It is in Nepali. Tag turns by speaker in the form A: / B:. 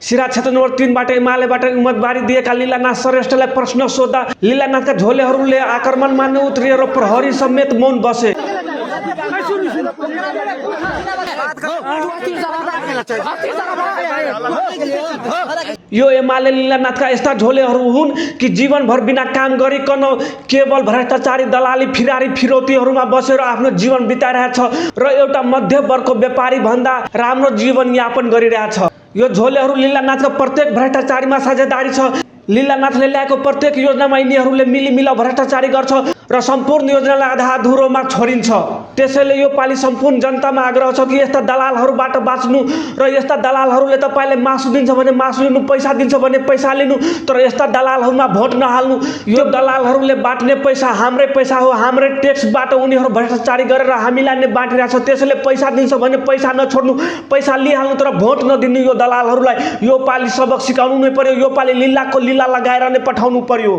A: सिरा क्षेत्र नम्बर 3 बाट एमालेबाट उम्मेदवारी दिएका लीलानाथ श्रेष्ठलाई प्रश्न सोध्दा लीलानाथका झोलेहरूले आक्रमण मान्नु उत्रिए र प्रहरी समेत मौन बसे। यो एमाले लीलानाथका यस्ता झोलेहरू हुन् कि जीवनभर बिना काम गरिकन केवल भ्रष्टाचारी दलाली फिरारी फिरौतीहरूमा बसेर आफ्नो जीवन बिताइरहेछ र एउटा मध्यवर्गको व्यापारी भन्दा राम्रो जीवन यापन गरिरहेछ। यो झोलेहरू लीलानाथको प्रत्येक भ्रष्टाचारीमा साझेदारी छ। लीलानाथले ल्याएको प्रत्येक योजनामा यिनीहरूले मिलिमिला भ्रष्टाचारी गर्छ र सम्पूर्ण योजनालाई आधा अधुरोमा छोडिन्छ। त्यसैले यो पालि सम्पूर्ण जनतामा आग्रह छ कि यस्ता दलालहरूबाट बाँच्नु र यस्ता दलालहरूले तपाईँले मासु दिन्छ भने मासु लिनु, पैसा दिन्छ भने पैसा लिनु, तर यस्ता दलालहरूमा भोट नहाल्नु। यो दलालहरूले बाँट्ने पैसा हाम्रै पैसा हो, हाम्रै ट्याक्सबाट उनीहरू भ्रष्टाचारी गरेर हामीलाई नै बाँटिरहेछ। त्यसैले पैसा दिन्छ भने पैसा नछोड्नु, पैसा लिइहाल्नु तर भोट नदिनु यो दलालहरूलाई। यो पालि सबक सिकाउनु नै पर्यो। यो पालि लीलाको लीला लगाएर नै पठाउनु पर्यो।